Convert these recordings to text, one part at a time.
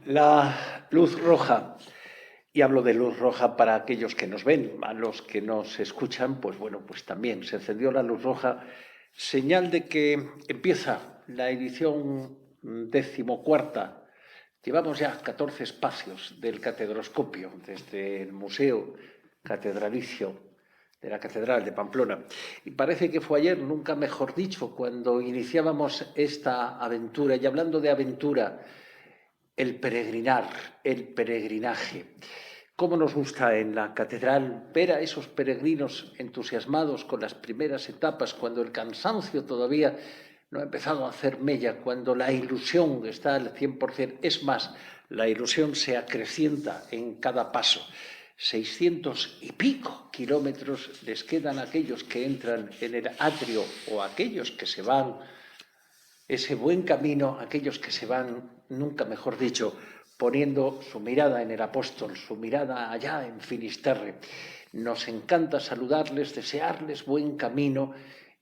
La luz roja, y hablo de luz roja para aquellos que nos ven, a los que nos escuchan, pues bueno, pues también se encendió la luz roja, señal de que empieza la edición 14ª. Llevamos ya 14 espacios del Catedroscopio, desde el Museo Catedralicio de la Catedral de Pamplona. Y parece que fue ayer, nunca mejor dicho, cuando iniciábamos esta aventura, y hablando de aventura, el peregrinar, el peregrinaje. Cómo nos gusta en la catedral ver a esos peregrinos entusiasmados con las primeras etapas, cuando el cansancio todavía no ha empezado a hacer mella, cuando la ilusión está al 100%. Es más, la ilusión se acrecienta en cada paso. 600 y pico kilómetros les quedan a aquellos que entran en el atrio o a aquellos que se van ese buen camino, aquellos que se van, nunca mejor dicho, poniendo su mirada en el apóstol, su mirada allá en Finisterre. Nos encanta saludarles, desearles buen camino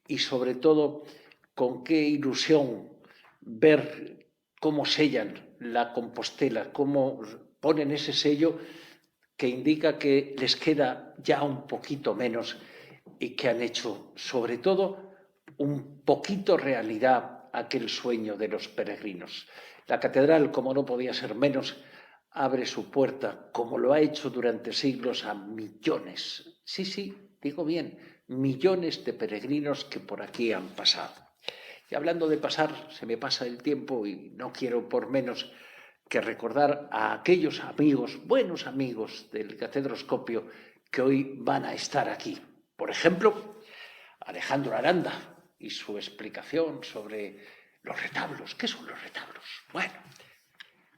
y sobre todo con qué ilusión ver cómo sellan la Compostela, cómo ponen ese sello que indica que les queda ya un poquito menos y que han hecho sobre todo un poquito realidad aquel sueño de los peregrinos. La catedral, como no podía ser menos, abre su puerta, como lo ha hecho durante siglos, a millones, sí, digo bien, millones de peregrinos que por aquí han pasado. Y hablando de pasar, se me pasa el tiempo y no quiero por menos que recordar a aquellos amigos, buenos amigos del Catedroscopio, que hoy van a estar aquí. Por ejemplo, Alejandro Aranda y su explicación sobre los retablos. ¿Qué son los retablos? Bueno,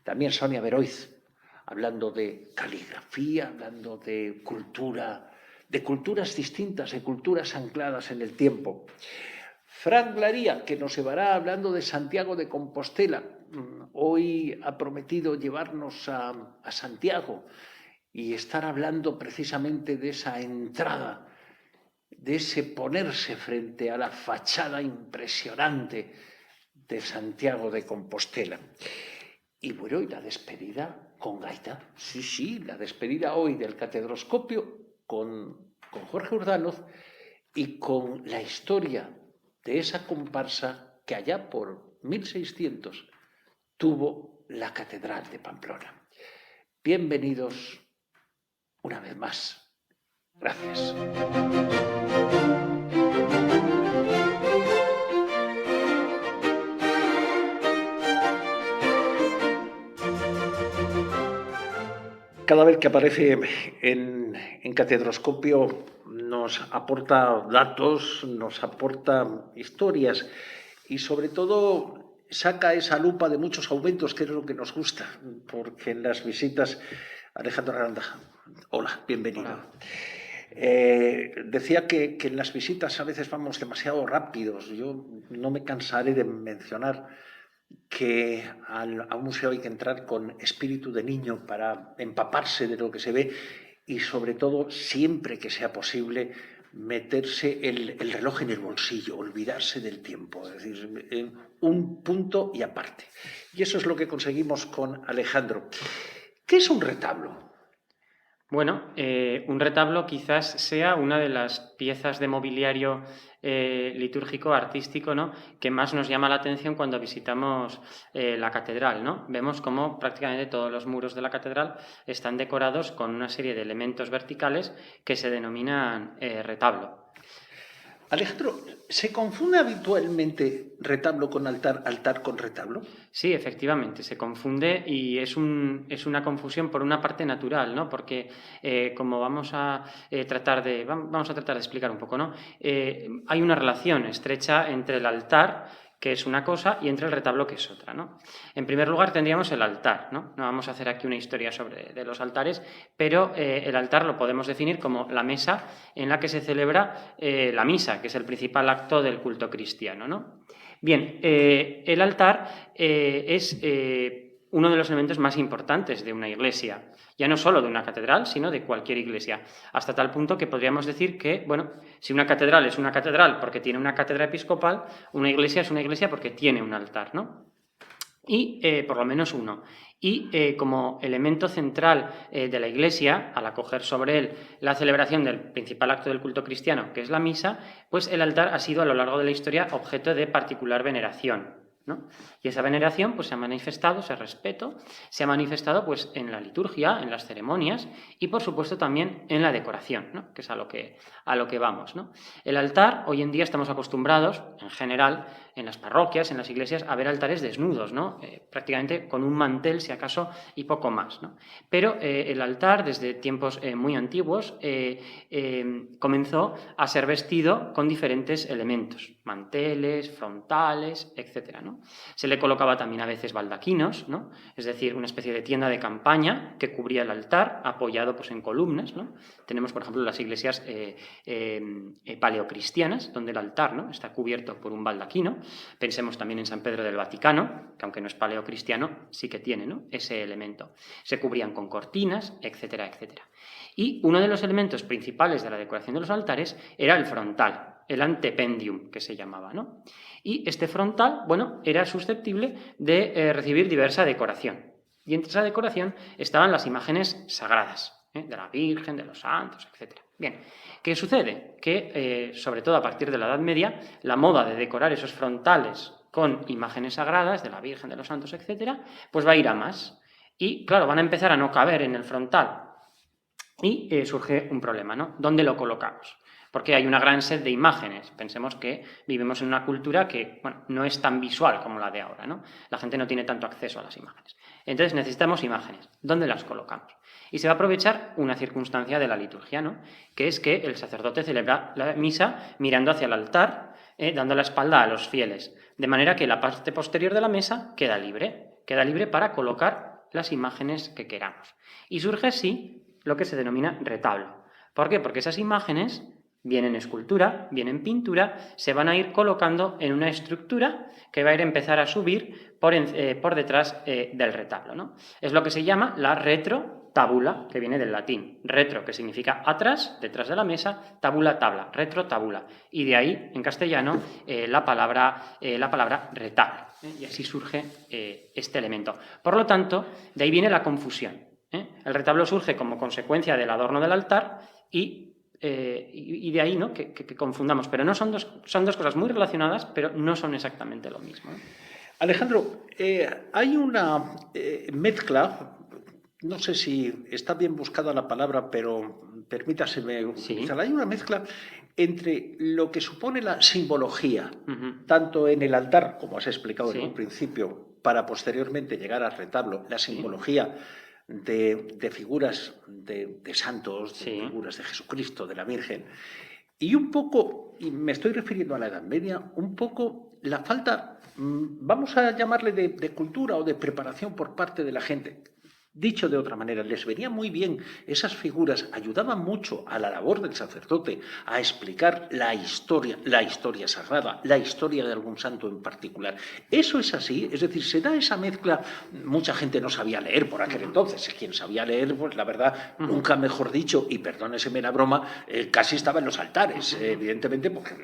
también Sonia Beroiz, hablando de caligrafía, hablando de cultura, de culturas distintas, de culturas ancladas en el tiempo. Fran Glaría, que nos llevará hablando de Santiago de Compostela. Hoy ha prometido llevarnos a Santiago y estar hablando precisamente de esa entrada, de ese ponerse frente a la fachada impresionante de Santiago de Compostela. Y bueno, y la despedida con gaita. Sí, la despedida hoy del Catedroscopio con Jorge Urdanoz y con la historia de esa comparsa que allá por 1600 tuvo la Catedral de Pamplona. Bienvenidos una vez más. Gracias. Cada vez que aparece en Catedroscopio nos aporta datos, nos aporta historias y sobre todo saca esa lupa de muchos aumentos, que es lo que nos gusta, porque en las visitas, Alejandro Aranda, hola, bienvenido. Hola. Decía que en las visitas a veces vamos demasiado rápidos. Yo no me cansaré de mencionar que a un museo hay que entrar con espíritu de niño para empaparse de lo que se ve y sobre todo, siempre que sea posible, meterse el reloj en el bolsillo, olvidarse del tiempo, es decir, un punto y aparte. Y eso es lo que conseguimos con Alejandro. ¿Qué es un retablo? Bueno, un retablo quizás sea una de las piezas de mobiliario litúrgico, artístico, ¿no?, que más nos llama la atención cuando visitamos la catedral, ¿no? Vemos cómo prácticamente todos los muros de la catedral están decorados con una serie de elementos verticales que se denominan retablo. Alejandro, ¿se confunde habitualmente retablo con altar, altar con retablo? Sí, efectivamente, se confunde y es una confusión por una parte natural, ¿no? Porque como vamos a tratar de explicar un poco, ¿no? Hay una relación estrecha entre el altar, que es una cosa, y entre el retablo, que es otra, ¿no? En primer lugar tendríamos el altar, ¿no? No vamos a hacer aquí una historia de los altares, pero el altar lo podemos definir como la mesa en la que se celebra la misa, que es el principal acto del culto cristiano, ¿no? Bien, el altar es uno de los elementos más importantes de una iglesia, ya no solo de una catedral, sino de cualquier iglesia, hasta tal punto que podríamos decir que, bueno, si una catedral es una catedral porque tiene una cátedra episcopal, una iglesia es una iglesia porque tiene un altar, ¿no? y por lo menos uno. Y como elemento central de la Iglesia, al acoger sobre él la celebración del principal acto del culto cristiano, que es la misa, pues el altar ha sido a lo largo de la historia objeto de particular veneración, ¿no? Y esa veneración pues, se ha manifestado, ese respeto, se ha manifestado pues, en la liturgia, en las ceremonias y, por supuesto, también en la decoración, ¿no? Que es a lo que vamos, ¿no? El altar, hoy en día estamos acostumbrados, en general, en las parroquias, en las iglesias, a ver altares desnudos, ¿no? Prácticamente con un mantel, si acaso, y poco más, ¿no? Pero el altar, desde tiempos muy antiguos, comenzó a ser vestido con diferentes elementos, manteles, frontales, etcétera, ¿no? Se le colocaba también a veces baldaquinos, ¿no? Es decir, una especie de tienda de campaña que cubría el altar, apoyado pues, en columnas, ¿no? Tenemos, por ejemplo, las iglesias paleocristianas, donde el altar, ¿no? Está cubierto por un baldaquino. Pensemos también en San Pedro del Vaticano, que aunque no es paleocristiano, sí que tiene, ¿no? Ese elemento. Se cubrían con cortinas, etcétera, etcétera. Y uno de los elementos principales de la decoración de los altares era el frontal, el antependium, que se llamaba, ¿no? Y este frontal, bueno, era susceptible de recibir diversa decoración. Y entre esa decoración estaban las imágenes sagradas, de la Virgen, de los santos, etc. Bien, ¿qué sucede? Que, sobre todo a partir de la Edad Media, la moda de decorar esos frontales con imágenes sagradas, de la Virgen, de los santos, etc., pues va a ir a más. Y, claro, van a empezar a no caber en el frontal. Y surge un problema, ¿no? ¿Dónde lo colocamos? Porque hay una gran sed de imágenes. Pensemos que vivimos en una cultura que, bueno, no es tan visual como la de ahora, ¿no? La gente no tiene tanto acceso a las imágenes. Entonces necesitamos imágenes. ¿Dónde las colocamos? Y se va a aprovechar una circunstancia de la liturgia, ¿no? Que es que el sacerdote celebra la misa mirando hacia el altar, dando la espalda a los fieles, de manera que la parte posterior de la mesa queda libre para colocar las imágenes que queramos. Y surge así lo que se denomina retablo. ¿Por qué? Porque esas imágenes vienen en escultura, vienen en pintura, se van a ir colocando en una estructura que va a ir a empezar a subir por detrás del retablo, ¿no? Es lo que se llama la retrotábula, que viene del latín. Retro, que significa atrás, detrás de la mesa, tabula, tabla, retrotábula. Y de ahí, en castellano, la palabra retablo. Y así surge este elemento. Por lo tanto, de ahí viene la confusión. El retablo surge como consecuencia del adorno del altar y de ahí, ¿no? que confundamos. Pero no son dos cosas muy relacionadas, pero no son exactamente lo mismo, ¿no? Alejandro, hay una mezcla, no sé si está bien buscada la palabra, pero permítaseme utilizarla. Hay una mezcla entre lo que supone la simbología, tanto en el altar, como has explicado en un principio, para posteriormente llegar al retablo, la simbología de figuras de santos, de figuras de Jesucristo, de la Virgen, y un poco, y me estoy refiriendo a la Edad Media, un poco la falta, vamos a llamarle de cultura o de preparación por parte de la gente. Dicho de otra manera, les venía muy bien esas figuras, ayudaban mucho a la labor del sacerdote a explicar la historia sagrada, la historia de algún santo en particular. Eso es así, es decir, se da esa mezcla. Mucha gente no sabía leer por aquel entonces, quien sabía leer, pues la verdad, nunca mejor dicho, y perdóneseme la broma, casi estaba en los altares, evidentemente, porque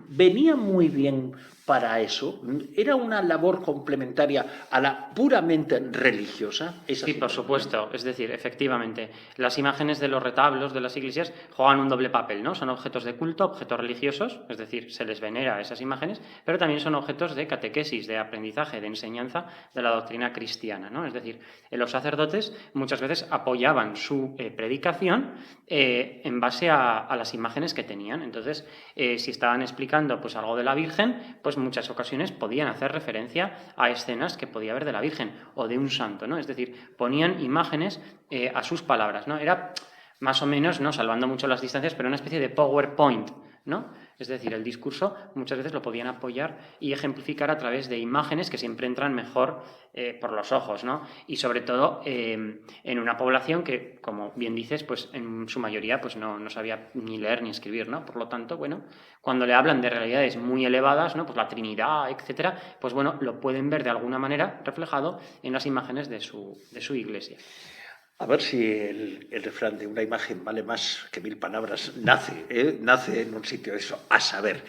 venía muy bien para eso. Era una labor complementaria a la puramente religiosa. Sí, por supuesto. Es decir, efectivamente, las imágenes de los retablos de las iglesias juegan un doble papel, ¿no? Son objetos de culto, objetos religiosos, es decir, se les venera esas imágenes, pero también son objetos de catequesis, de aprendizaje, de enseñanza de la doctrina cristiana, ¿no? Es decir, los sacerdotes muchas veces apoyaban su predicación en base a las imágenes que tenían. Entonces, si estaban explicando pues, algo de la Virgen, pues muchas ocasiones podían hacer referencia a escenas que podía haber de la Virgen o de un santo, ¿no? Es decir, ponían imágenes a sus palabras, ¿no? Era más o menos, ¿no? Salvando mucho las distancias, pero una especie de PowerPoint, ¿no? Es decir, el discurso muchas veces lo podían apoyar y ejemplificar a través de imágenes que siempre entran mejor por los ojos, ¿no? Y sobre todo en una población que, como bien dices, pues en su mayoría pues no sabía ni leer ni escribir, ¿no? Por lo tanto, bueno, cuando le hablan de realidades muy elevadas, ¿no? Pues la Trinidad, etcétera, pues bueno, lo pueden ver de alguna manera reflejado en las imágenes de su iglesia. A ver si el refrán de una imagen vale más que 1000 palabras nace en un sitio de eso, a saber.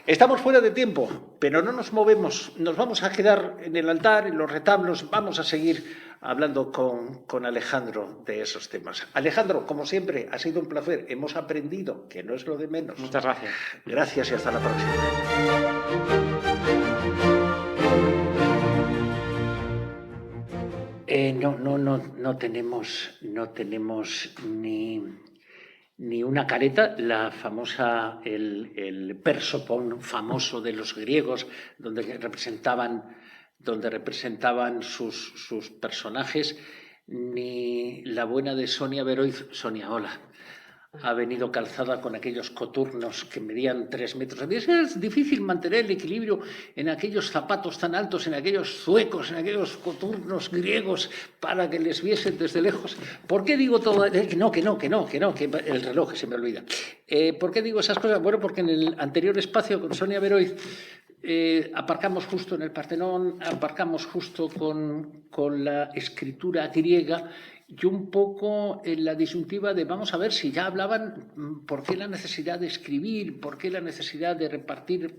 Estamos fuera de tiempo, pero no nos movemos, nos vamos a quedar en el altar, en los retablos, vamos a seguir hablando con Alejandro de esos temas. Alejandro, como siempre, ha sido un placer, hemos aprendido, que no es lo de menos. Muchas gracias. Gracias y hasta la próxima. No tenemos ni una careta, la famosa, el persopón famoso de los griegos, donde representaban sus personajes, ni la buena de Sonia Beroiz, Sonia, hola. Ha venido calzada con aquellos coturnos que medían 3 metros. Es difícil mantener el equilibrio en aquellos zapatos tan altos, en aquellos zuecos, en aquellos coturnos griegos, para que les viesen desde lejos. ¿Por qué digo todo? Que el reloj se me olvida. ¿Por qué digo esas cosas? Bueno, porque en el anterior espacio con Sonia Beroiz aparcamos justo en el Partenón, aparcamos justo con la escritura griega, y un poco en la disyuntiva de vamos a ver si ya hablaban, por qué la necesidad de escribir, por qué la necesidad de repartir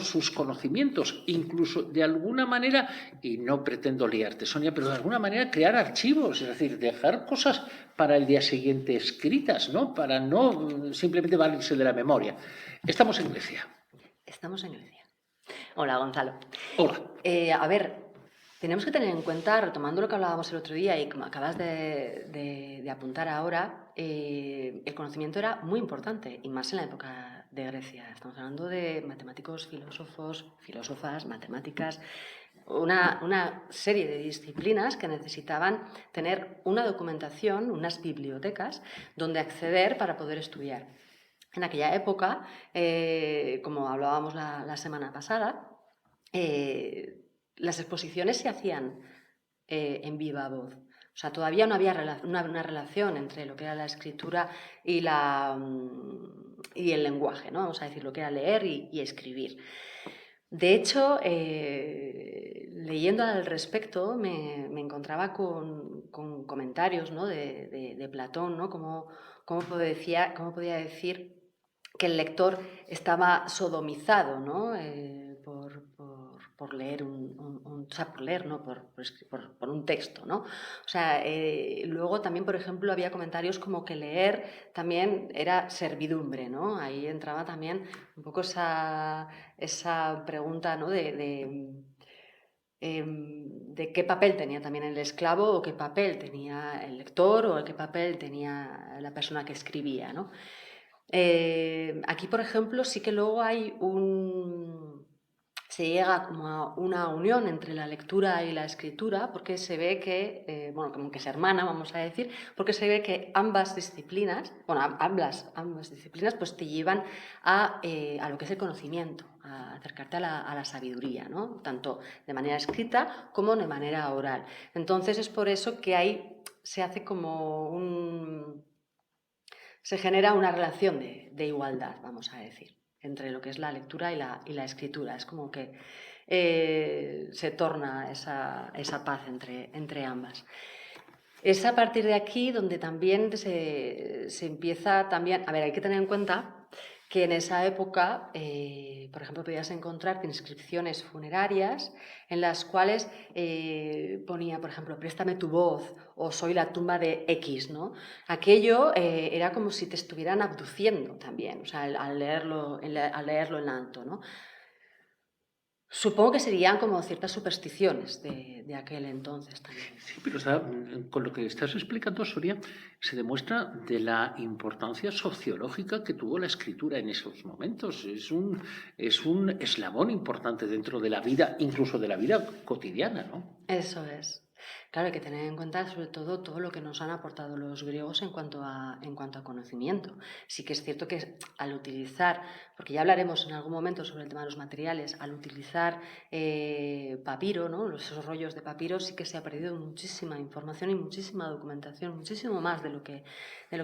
sus conocimientos, incluso de alguna manera, y no pretendo liarte, Sonia, pero de alguna manera crear archivos, es decir, dejar cosas para el día siguiente escritas, ¿no? Para no simplemente valerse de la memoria. Estamos en Grecia. Estamos en Grecia. Hola, Gonzalo. Hola. A ver, tenemos que tener en cuenta, retomando lo que hablábamos el otro día y como acabas de apuntar ahora, el conocimiento era muy importante, y más en la época de Grecia. Estamos hablando de matemáticos, filósofos, filósofas, matemáticas, una serie de disciplinas que necesitaban tener una documentación, unas bibliotecas donde acceder para poder estudiar. En aquella época, como hablábamos la semana pasada, las exposiciones se hacían en viva voz. O sea, todavía no había una relación entre lo que era la escritura y el lenguaje, ¿no? Vamos a decir, lo que era leer y escribir. De hecho, leyendo al respecto, me encontraba con comentarios, ¿no? de Platón, ¿no? Cómo podía decir que el lector estaba sodomizado, ¿no? por leer por un texto, ¿no? O sea, luego también, por ejemplo, había comentarios como que leer también era servidumbre, ¿no? Ahí entraba también un poco esa pregunta, ¿no? de qué papel tenía también el esclavo, o qué papel tenía el lector, o qué papel tenía la persona que escribía, ¿no? Aquí, por ejemplo, sí que luego se llega como a una unión entre la lectura y la escritura, porque se ve que, como que se hermana, vamos a decir, porque se ve que ambas disciplinas pues te llevan a lo que es el conocimiento, a acercarte a la sabiduría, ¿no? Tanto de manera escrita como de manera oral. Entonces es por eso que ahí se hace como se genera una relación de igualdad, vamos a decir, entre lo que es la lectura y la escritura. Es como que se torna esa paz entre ambas. Es a partir de aquí donde también se empieza también... A ver, hay que tener en cuenta que en esa época, por ejemplo, podías encontrar inscripciones funerarias en las cuales ponía, por ejemplo, préstame tu voz, o soy la tumba de X, ¿no? Aquello era como si te estuvieran abduciendo también, o sea, al leerlo en alto, ¿no? Supongo que serían como ciertas supersticiones de aquel entonces también. Sí, pero con lo que estás explicando, Soria, se demuestra de la importancia sociológica que tuvo la escritura en esos momentos. Es un eslabón importante dentro de la vida, incluso de la vida cotidiana, ¿no? Eso es. Claro, hay que tener en cuenta sobre todo lo que nos han aportado los griegos en cuanto a conocimiento. Sí que es cierto que al utilizar, porque ya hablaremos en algún momento sobre el tema de los materiales, al utilizar papiro, ¿no? Esos rollos de papiro, sí que se ha perdido muchísima información y muchísima documentación, muchísimo más de lo que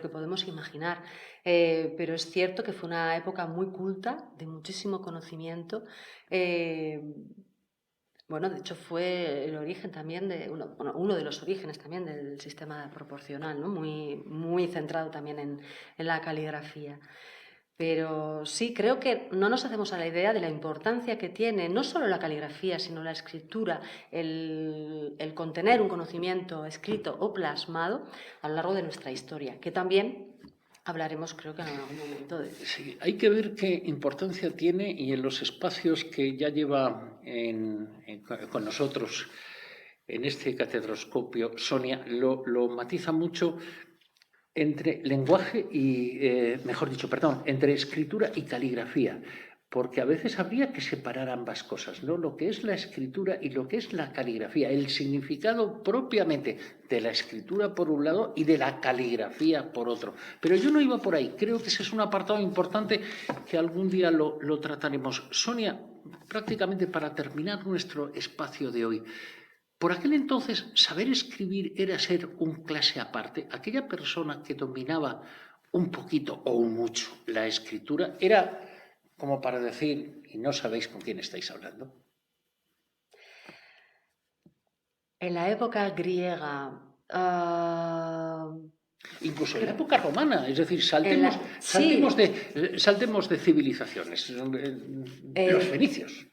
podemos imaginar. Pero es cierto que fue una época muy culta, de muchísimo conocimiento, Bueno, de hecho fue el origen también uno de los orígenes también del sistema proporcional, ¿no? Muy centrado también en la caligrafía. Pero sí, creo que no nos hacemos a la idea de la importancia que tiene no solo la caligrafía, sino la escritura, el contener un conocimiento escrito o plasmado a lo largo de nuestra historia, que también hablaremos, creo que en algún momento de... Sí, hay que ver qué importancia tiene y en los espacios que ya lleva con nosotros en este catedrascopio, Sonia lo matiza mucho entre lenguaje y, mejor dicho, perdón, entre escritura y caligrafía, porque a veces habría que separar ambas cosas, ¿no? Lo que es la escritura y lo que es la caligrafía, el significado propiamente de la escritura por un lado y de la caligrafía por otro. Pero yo no iba por ahí, creo que ese es un apartado importante que algún día lo trataremos. Sonia, prácticamente para terminar nuestro espacio de hoy, por aquel entonces, saber escribir era ser un clase aparte. Aquella persona que dominaba un poquito o un mucho la escritura era como para decir, y no sabéis con quién estáis hablando. En la época griega... Incluso en la época romana, es decir, saltemos de civilizaciones, los fenicios.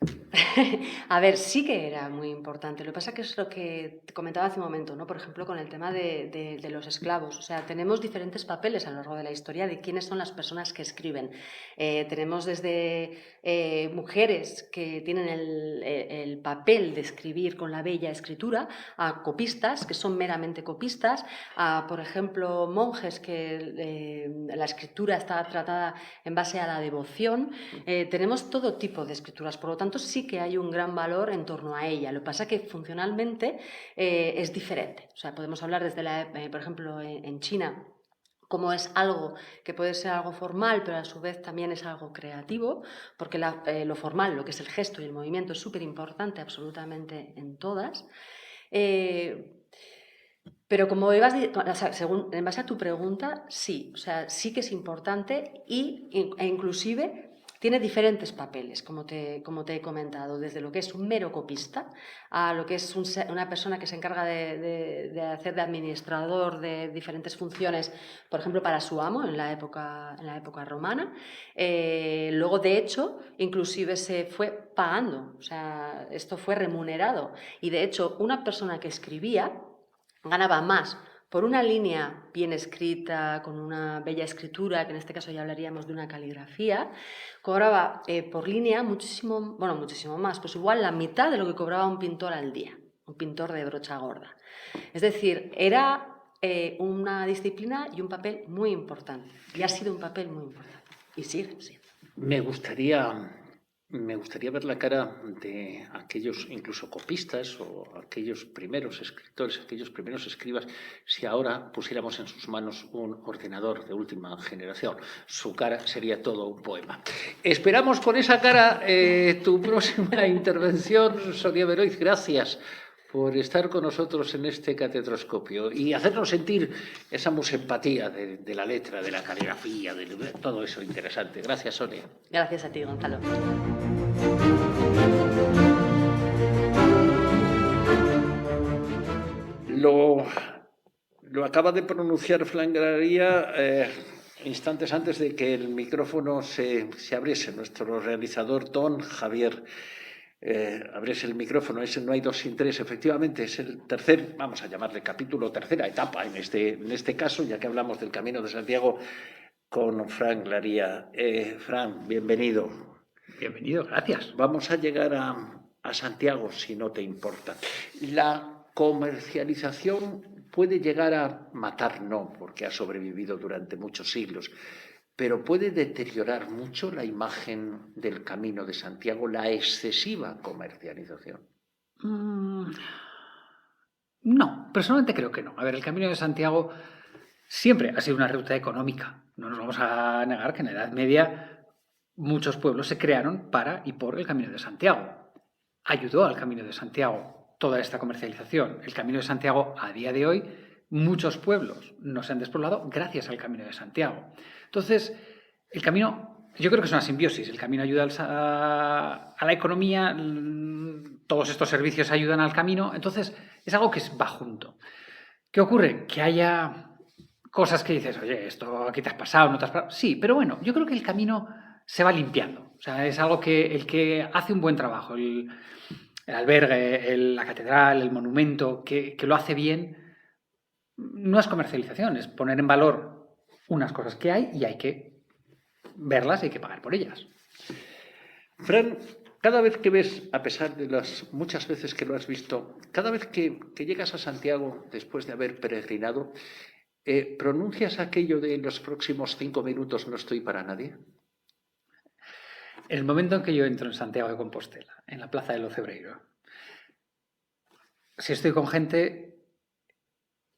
A ver, sí que era muy importante. Lo que pasa que es lo que te comentaba hace un momento, ¿no? Por ejemplo, con el tema de los esclavos. O sea, tenemos diferentes papeles a lo largo de la historia de quiénes son las personas que escriben. Tenemos desde mujeres que tienen el papel de escribir con la bella escritura, a copistas, que son meramente copistas, a, por ejemplo, monjes que la escritura está tratada en base a la devoción. Tenemos todo tipo de escrituras, por lo tanto sí que hay un gran valor en torno a ella. Lo que pasa es que funcionalmente es diferente. O sea, podemos hablar desde por ejemplo, en China, como es algo que puede ser algo formal, pero a su vez también es algo creativo, porque lo formal, lo que es el gesto y el movimiento, es súper importante absolutamente en todas. Pero como ibas, o sea, en base a tu pregunta, sí, o sea, sí que es importante e inclusive tiene diferentes papeles, como te he comentado, desde lo que es un mero copista a lo que es una persona que se encarga de hacer de administrador de diferentes funciones, por ejemplo, para su amo en la época romana. Luego, de hecho, inclusive se fue pagando, o sea, esto fue remunerado. Y de hecho, una persona que escribía ganaba más por una línea bien escrita, con una bella escritura, que en este caso ya hablaríamos de una caligrafía, cobraba por línea muchísimo más, pues igual la mitad de lo que cobraba un pintor al día, un pintor de brocha gorda. Es decir, era una disciplina y un papel muy importante, y ha sido un papel muy importante, y sigue siendo. Me gustaría ver la cara de aquellos incluso copistas o aquellos primeros escritores, aquellos primeros escribas, si ahora pusiéramos en sus manos un ordenador de última generación. Su cara sería todo un poema. Esperamos con esa cara tu próxima intervención, Sonia Beroiz. Gracias por estar con nosotros en este catedrascopio y hacernos sentir esa musempatía de la letra, de la caligrafía, de todo eso interesante. Gracias, Sonia. Gracias a ti, Gonzalo. Lo acaba de pronunciar Flangelaría instantes antes de que el micrófono se abriese. Nuestro realizador, don Javier, abriese el micrófono. Ese No hay dos sin tres, efectivamente, es el tercer, vamos a llamarle capítulo, tercera etapa en este caso, ya que hablamos del Camino de Santiago con Flangelaría. Fran, bienvenido. Bienvenido, gracias. Vamos a llegar a Santiago, si no te importa. La comercialización puede llegar a matar, no, porque ha sobrevivido durante muchos siglos, pero puede deteriorar mucho la imagen del Camino de Santiago, la excesiva comercialización. No, personalmente creo que no. A ver, el Camino de Santiago siempre ha sido una ruta económica. No nos vamos a negar que en la Edad Media muchos pueblos se crearon para y por el Camino de Santiago. Ayudó al Camino de Santiago toda esta comercialización. El Camino de Santiago, a día de hoy, muchos pueblos no se han despoblado gracias al Camino de Santiago. Entonces, el camino Yo creo que es una simbiosis. El camino ayuda a la economía, todos estos servicios ayudan al camino, entonces es algo que va junto. ¿Qué ocurre? Que haya cosas que dices, oye, esto aquí te has pasado, no te has pasado. Sí, pero bueno, yo creo que el camino se va limpiando. O sea, es algo que el que hace un buen trabajo, el albergue, la catedral, el monumento, que lo hace bien, no es comercialización, es poner en valor unas cosas que hay y hay que verlas y hay que pagar por ellas. Fran, cada vez que ves, a pesar de las muchas veces que lo has visto, cada vez que llegas a Santiago después de haber peregrinado, ¿pronuncias aquello de los próximos 5 minutos no estoy para nadie? El momento en que yo entro en Santiago de Compostela, en la Plaza de los Cebreiro, si estoy con gente,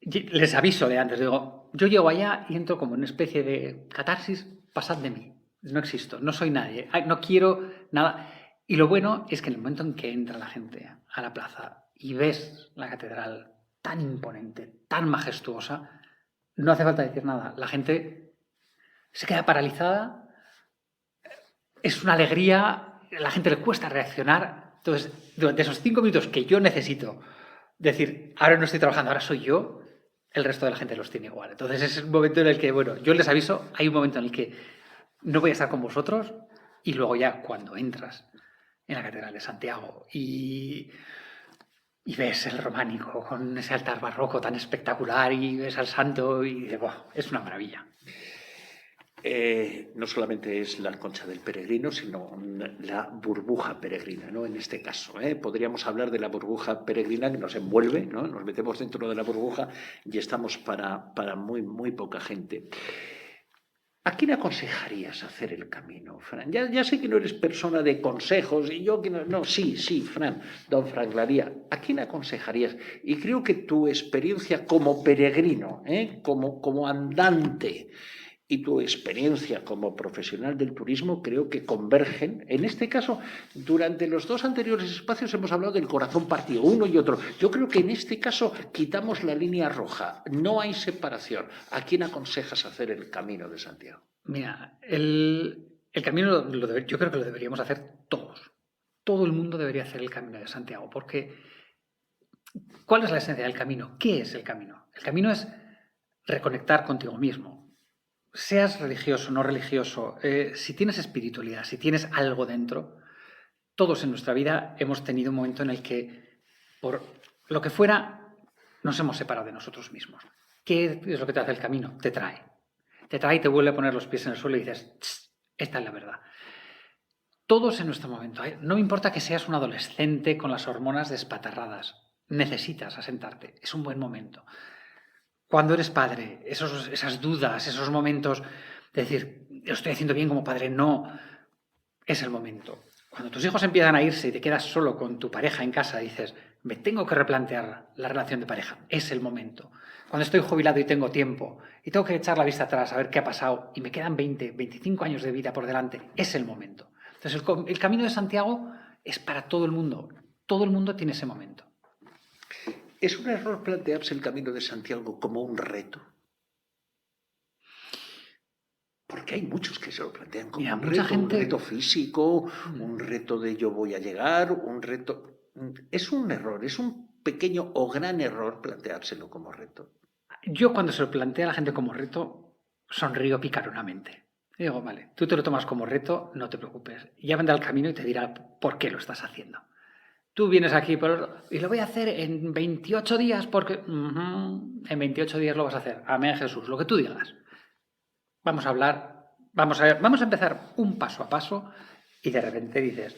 les aviso de antes, digo, yo llego allá y entro como en una especie de catarsis, pasad de mí, no existo, no soy nadie, no quiero nada. Y lo bueno es que en el momento en que entra la gente a la plaza y ves la catedral tan imponente, tan majestuosa, no hace falta decir nada. La gente se queda paralizada, es una alegría, a la gente le cuesta reaccionar. Entonces, durante esos 5 minutos que yo necesito decir, ahora no estoy trabajando, ahora soy yo, el resto de la gente los tiene igual. Entonces es un momento en el que, bueno, yo les aviso, hay un momento en el que no voy a estar con vosotros y luego ya cuando entras en la Catedral de Santiago y ves el románico con ese altar barroco tan espectacular y ves al santo y dices, wow, es una maravilla. No solamente es la concha del peregrino, sino la burbuja peregrina, ¿no? En este caso, podríamos hablar de la burbuja peregrina que nos envuelve, ¿no? Nos metemos dentro de la burbuja y estamos para muy, muy poca gente. ¿A quién aconsejarías hacer el camino, Fran? Ya sé que no eres persona de consejos y yo que no, sí, Fran, don Fran Glaría, ¿a quién aconsejarías? Y creo que tu experiencia como peregrino, como andante, y tu experiencia como profesional del turismo creo que convergen. En este caso, durante los 2 anteriores espacios hemos hablado del corazón partido, uno y otro. Yo creo que en este caso quitamos la línea roja, no hay separación. ¿A quién aconsejas hacer el Camino de Santiago? Mira, el camino yo creo que lo deberíamos hacer todos. Todo el mundo debería hacer el Camino de Santiago, porque ¿cuál es la esencia del camino? ¿Qué es el camino? El camino es reconectar contigo mismo. Seas religioso, no religioso, si tienes espiritualidad, si tienes algo dentro, todos en nuestra vida hemos tenido un momento en el que, por lo que fuera, nos hemos separado de nosotros mismos. ¿Qué es lo que te hace el camino? Te trae. Te trae y te vuelve a poner los pies en el suelo y dices, esta es la verdad. Todos en nuestro momento. No me importa que seas un adolescente con las hormonas despatarradas. Necesitas asentarte. Es un buen momento. Cuando eres padre, esas dudas, esos momentos de decir, lo estoy haciendo bien como padre, no, es el momento. Cuando tus hijos empiezan a irse y te quedas solo con tu pareja en casa, dices, me tengo que replantear la relación de pareja, es el momento. Cuando estoy jubilado y tengo tiempo y tengo que echar la vista atrás a ver qué ha pasado y me quedan 20, 25 años de vida por delante, es el momento. Entonces el Camino de Santiago es para todo el mundo tiene ese momento. ¿Es un error plantearse el Camino de Santiago como un reto? Porque hay muchos que se lo plantean como un reto físico, un reto de yo voy a llegar, un reto... Es un error, es un pequeño o gran error planteárselo como reto. Yo cuando se lo plantea a la gente como reto, sonrío picaronamente. Y digo, vale, tú te lo tomas como reto, no te preocupes. Ya vendrá el camino y te dirá por qué lo estás haciendo. Tú vienes aquí y lo voy a hacer en 28 días porque... en 28 días lo vas a hacer. Amén, Jesús, lo que tú digas. Vamos a hablar, vamos a empezar un paso a paso y de repente dices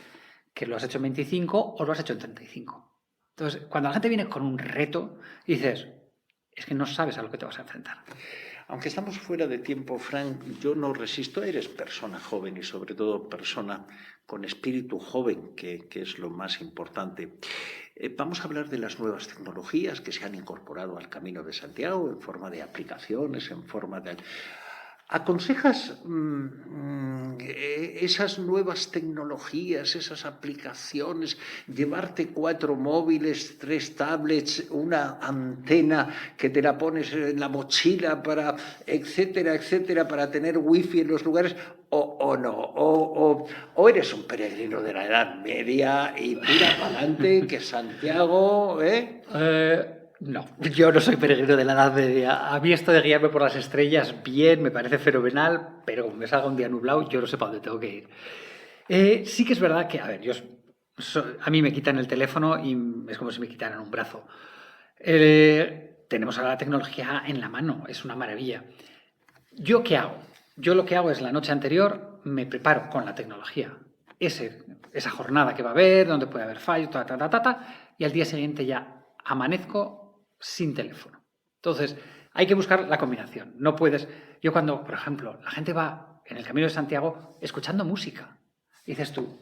que lo has hecho en 25 o lo has hecho en 35. Entonces, cuando la gente viene con un reto, dices, es que no sabes a lo que te vas a enfrentar. Aunque estamos fuera de tiempo, Frank, yo no resisto. Eres persona joven y sobre todo persona con espíritu joven, que es lo más importante. Vamos a hablar de las nuevas tecnologías que se han incorporado al Camino de Santiago en forma de aplicaciones, en forma de... ¿Aconsejas esas nuevas tecnologías, esas aplicaciones, llevarte 4 móviles, 3 tablets, una antena que te la pones en la mochila para, etcétera, para tener wifi en los lugares? ¿O o no? ¿O eres un peregrino de la Edad Media y tira para adelante que Santiago, No, yo no soy peregrino de la Edad Media. A mí esto de guiarme por las estrellas, bien, me parece fenomenal, pero como me salga un día nublado, yo no sé para dónde tengo que ir. Sí que es verdad que, a ver, a mí me quitan el teléfono y es como si me quitaran un brazo. Tenemos ahora la tecnología en la mano, es una maravilla. ¿Yo qué hago? Yo lo que hago es la noche anterior me preparo con la tecnología. Esa jornada que va a haber, donde puede haber fallos, y al día siguiente ya amanezco sin teléfono. Entonces, hay que buscar la combinación. No puedes... Yo cuando, por ejemplo, la gente va en el Camino de Santiago escuchando música, dices tú,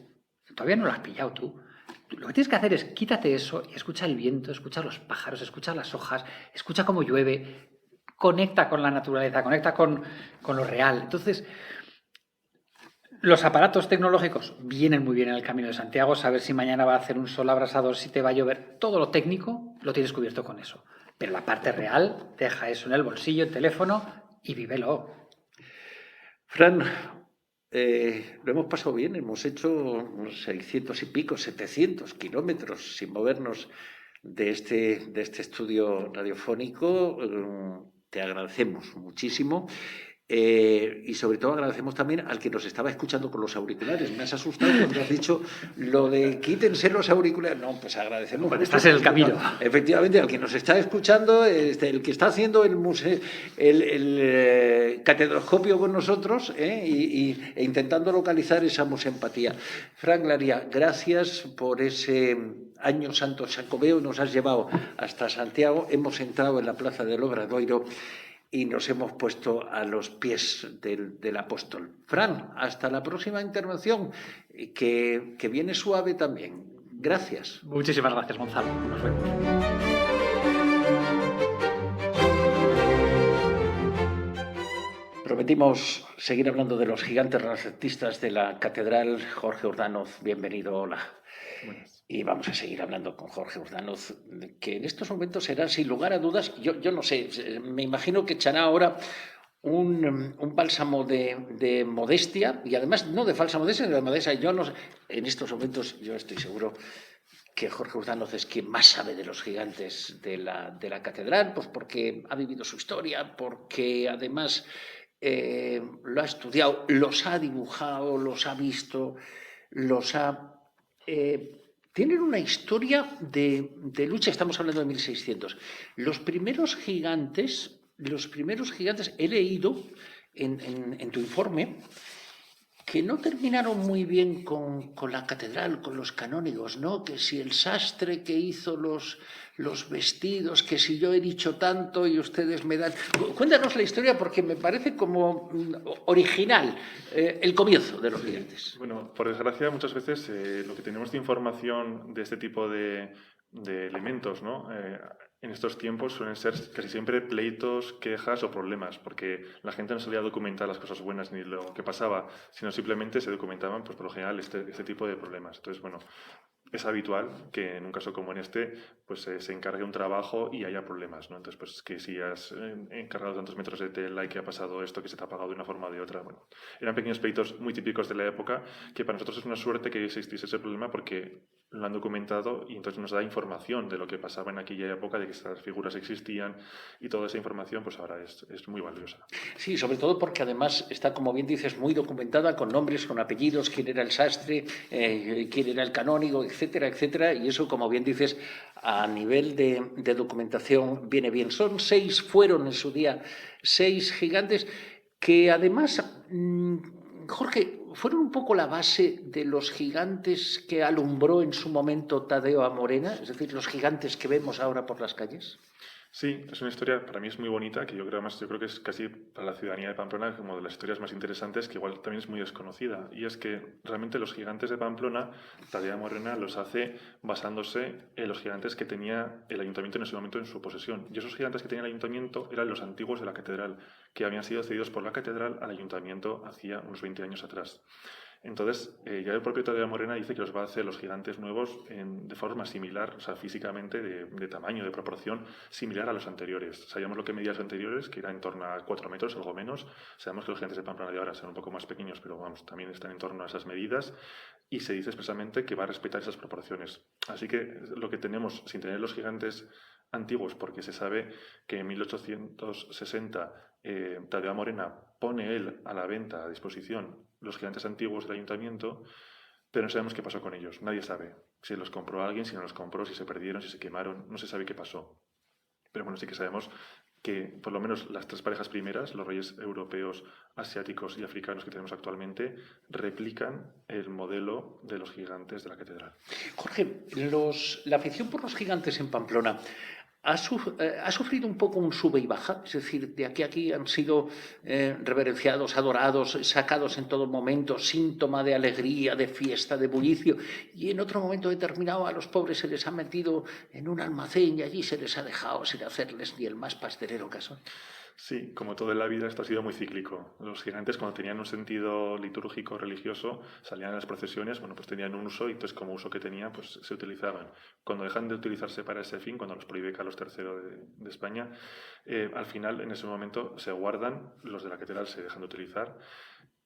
todavía no lo has pillado tú. Lo que tienes que hacer es quítate eso y escucha el viento, escucha los pájaros, escucha las hojas, escucha cómo llueve, conecta con la naturaleza, conecta con lo real. Entonces, los aparatos tecnológicos vienen muy bien en el Camino de Santiago, saber si mañana va a hacer un sol abrasador, si te va a llover, todo lo técnico lo tienes cubierto con eso. Pero la parte real, deja eso en el bolsillo, el teléfono y vívelo. Fran, lo hemos pasado bien, hemos hecho unos 600 y pico, 700 kilómetros sin movernos de este estudio radiofónico. Te agradecemos muchísimo. Y sobre todo agradecemos también al que nos estaba escuchando con los auriculares. Me has asustado cuando has dicho lo de quítense los auriculares. No, pues agradecemos. Cuando estás en el camino. Efectivamente, al que nos está escuchando, el que está haciendo el catedralscopio con nosotros e intentando localizar esa musempatía. Fran Glaría, gracias por ese año santo xacobeo. Nos has llevado hasta Santiago. Hemos entrado en la Plaza del Obradoiro y nos hemos puesto a los pies del apóstol. Fran, hasta la próxima intervención, que viene suave también. Gracias. Muchísimas gracias, Gonzalo. Nos vemos. Prometimos seguir hablando de los gigantes renacentistas de la catedral. Jorge Urdanoz, bienvenido, hola. Buenas. Y vamos a seguir hablando con Jorge Urdanoz, que en estos momentos será, sin lugar a dudas, yo no sé, me imagino que echará ahora un bálsamo de modestia, y además no de falsa modestia, sino de modestia. Yo no sé, en estos momentos yo estoy seguro que Jorge Urdanoz es quien más sabe de los gigantes de la catedral, pues porque ha vivido su historia, porque además lo ha estudiado, los ha dibujado, los ha visto, los ha... tienen una historia de lucha, estamos hablando de 1600. Los primeros gigantes, he leído en tu informe, que no terminaron muy bien con la catedral, con los canónigos, ¿no? Que si el sastre que hizo los vestidos, que si yo he dicho tanto y ustedes me dan... Cuéntanos la historia porque me parece como original el comienzo de los gigantes. Bueno, por desgracia, muchas veces lo que tenemos de información de este tipo de elementos, ¿no? En estos tiempos suelen ser casi siempre pleitos, quejas o problemas, porque la gente no solía documentar las cosas buenas ni lo que pasaba, sino simplemente se documentaban, pues por lo general, este tipo de problemas. Entonces, bueno, es habitual que en un caso como en este, pues se encargue un trabajo y haya problemas, ¿no? Entonces, pues que si has encargado tantos metros de tela y que ha pasado esto, que se te ha pagado de una forma o de otra, bueno, eran pequeños pleitos muy típicos de la época, que para nosotros es una suerte que existiese ese problema porque lo han documentado y entonces nos da información de lo que pasaba en aquella época, de que estas figuras existían y toda esa información pues ahora es muy valiosa. Sí, sobre todo porque además está, como bien dices, muy documentada con nombres, con apellidos, quién era el sastre, quién era el canónigo, etcétera, etcétera, y eso, como bien dices, a nivel de documentación viene bien. Fueron en su día 6 gigantes que además, Jorge, fueron un poco la base de los gigantes que alumbró en su momento Tadeo Amorena, es decir, los gigantes que vemos ahora por las calles. Sí, es una historia, para mí es muy bonita, que yo creo que es casi para la ciudadanía de Pamplona como de las historias más interesantes, que igual también es muy desconocida. Y es que realmente los gigantes de Pamplona, Tadeo Amorena los hace basándose en los gigantes que tenía el ayuntamiento en ese momento en su posesión. Y esos gigantes que tenía el ayuntamiento eran los antiguos de la catedral, que habían sido cedidos por la catedral al ayuntamiento hacía unos 20 años atrás. Entonces, ya el propio Tadeo Morena dice que los va a hacer los gigantes nuevos de forma similar, o sea, físicamente, de tamaño, de proporción, similar a los anteriores. Sabíamos lo que medían los anteriores, que era en torno a 4 metros, algo menos. Sabemos que los gigantes de Pamplona de ahora son un poco más pequeños, pero vamos, también están en torno a esas medidas. Y se dice expresamente que va a respetar esas proporciones. Así que lo que tenemos, sin tener los gigantes antiguos, porque se sabe que en 1860 Tadeo Morena pone él a la venta, a disposición, los gigantes antiguos del ayuntamiento, pero no sabemos qué pasó con ellos. Nadie sabe si los compró alguien, si no los compró, si se perdieron, si se quemaron. No se sabe qué pasó. Pero bueno, sí que sabemos que por lo menos las 3 parejas primeras, los reyes europeos, asiáticos y africanos que tenemos actualmente, replican el modelo de los gigantes de la catedral. Jorge, la afición por los gigantes en Pamplona ha sufrido un poco un sube y baja, es decir, de aquí a aquí han sido reverenciados, adorados, sacados en todo momento, síntoma de alegría, de fiesta, de bullicio, y en otro momento determinado a los pobres se les ha metido en un almacén y allí se les ha dejado sin hacerles ni el más pastelero caso. Sí, como todo en la vida, esto ha sido muy cíclico. Los gigantes, cuando tenían un sentido litúrgico, religioso, salían a las procesiones, bueno, pues tenían un uso y entonces como uso que tenían, pues se utilizaban. Cuando dejan de utilizarse para ese fin, cuando los prohíbe Carlos III de España, al final, en ese momento, se guardan, los de la catedral se dejan de utilizar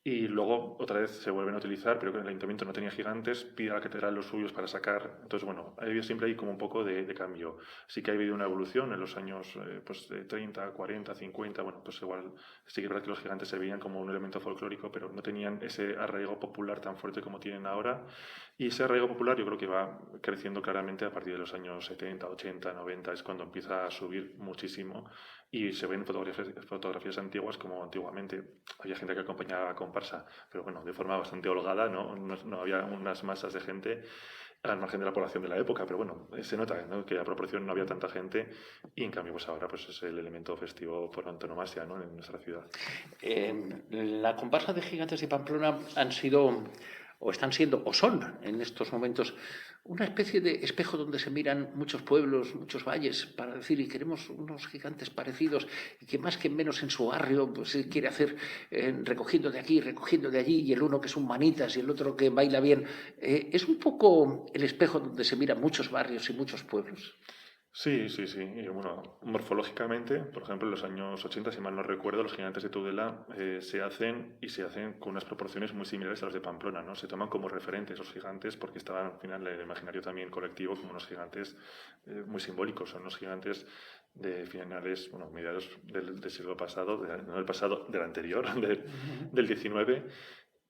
y luego otra vez se vuelven a utilizar, pero que el ayuntamiento no tenía gigantes, pide a la catedral los suyos para sacar. Entonces, bueno, ha habido siempre ahí como un poco de cambio. Sí que ha habido una evolución en los años pues, 30, 40, 50, bueno, pues igual sí que es verdad que los gigantes se veían como un elemento folclórico, pero no tenían ese arraigo popular tan fuerte como tienen ahora. Y ese arraigo popular yo creo que va creciendo claramente a partir de los años 70, 80, 90, es cuando empieza a subir muchísimo. Y se ven fotografías antiguas como antiguamente. Había gente que acompañaba a la comparsa, pero bueno, de forma bastante holgada, no había unas masas de gente al margen de la población de la época, pero bueno, se nota, ¿no?, que a proporción no había tanta gente y en cambio pues ahora pues es el elemento festivo por antonomasia, ¿no?, en nuestra ciudad. La comparsa de gigantes de Pamplona han sido, o están siendo, o son en estos momentos, una especie de espejo donde se miran muchos pueblos, muchos valles, para decir, y queremos unos gigantes parecidos, y que más que menos en su barrio pues quiere hacer recogiendo de aquí, recogiendo de allí, y el uno que es un manitas y el otro que baila bien. Es un poco el espejo donde se miran muchos barrios y muchos pueblos. Sí. Y bueno, morfológicamente, por ejemplo, en los años 80, si mal no recuerdo, los gigantes de Tudela se hacen con unas proporciones muy similares a los de Pamplona, ¿no? Se toman como referentes esos gigantes porque estaban al final en el imaginario también colectivo como unos gigantes muy simbólicos, son unos gigantes de finales, bueno, mediados del siglo pasado, no del pasado, del anterior, del 19.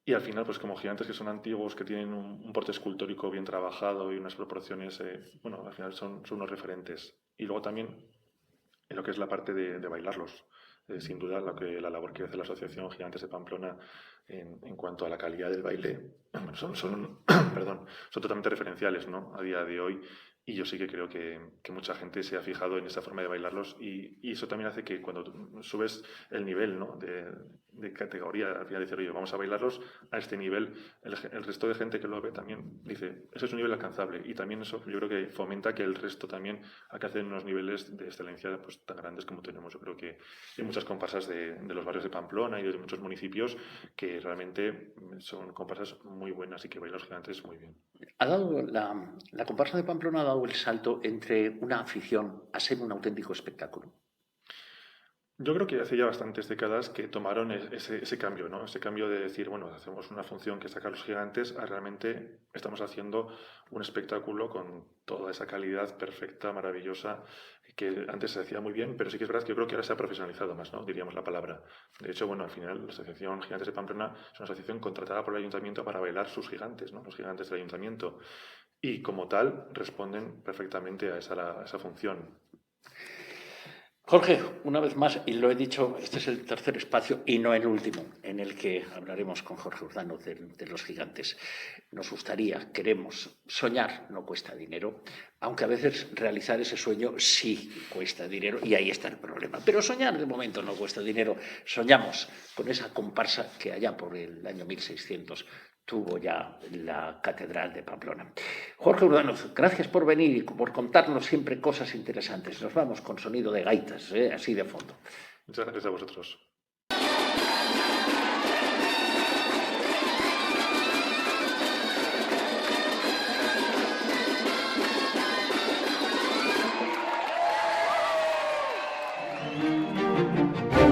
Y al final, pues como gigantes que son antiguos, que tienen un porte escultórico bien trabajado y unas proporciones, bueno, al final son unos referentes. Y luego también en lo que es la parte de bailarlos. Sin duda, la labor que hace la Asociación Gigantes de Pamplona en cuanto a la calidad del baile, bueno, son totalmente referenciales, ¿no?, a día de hoy. Y yo sí que creo que mucha gente se ha fijado en esa forma de bailarlos y eso también hace que cuando subes el nivel, ¿no?, de categoría, al final dice, oye, vamos a bailarlos a este nivel, el resto de gente que lo ve también dice, ese es un nivel alcanzable y también eso yo creo que fomenta que el resto también alcancen unos niveles de excelencia pues tan grandes como tenemos. Yo creo que hay muchas comparsas de los barrios de Pamplona y de muchos municipios que realmente son comparsas muy buenas y que bailan los gigantes muy bien. Ha dado la comparsa de Pamplona ha dado el salto entre una afición a ser un auténtico espectáculo. Yo creo que hace ya bastantes décadas que tomaron ese cambio, ¿no? Ese cambio de decir, bueno, hacemos una función que es sacar los gigantes, a realmente estamos haciendo un espectáculo con toda esa calidad perfecta, maravillosa, que antes se hacía muy bien, pero sí que es verdad que yo creo que ahora se ha profesionalizado más, ¿no?, diríamos la palabra. De hecho, bueno, al final la Asociación Gigantes de Pamplona es una asociación contratada por el ayuntamiento para bailar sus gigantes, ¿no?, los gigantes del ayuntamiento. Y como tal, responden perfectamente a esa función. Jorge, una vez más, y lo he dicho, este es el tercer espacio y no el último, en el que hablaremos con Jorge Urdano de los gigantes. Nos gustaría, queremos, soñar no cuesta dinero, aunque a veces realizar ese sueño sí cuesta dinero, y ahí está el problema. Pero soñar de momento no cuesta dinero. Soñamos con esa comparsa que allá por el año 1600 tuvo ya la Catedral de Pamplona. Jorge Urdano, gracias por venir y por contarnos siempre cosas interesantes. Nos vamos con sonido de gaitas, así de fondo. Muchas gracias a vosotros. Gracias.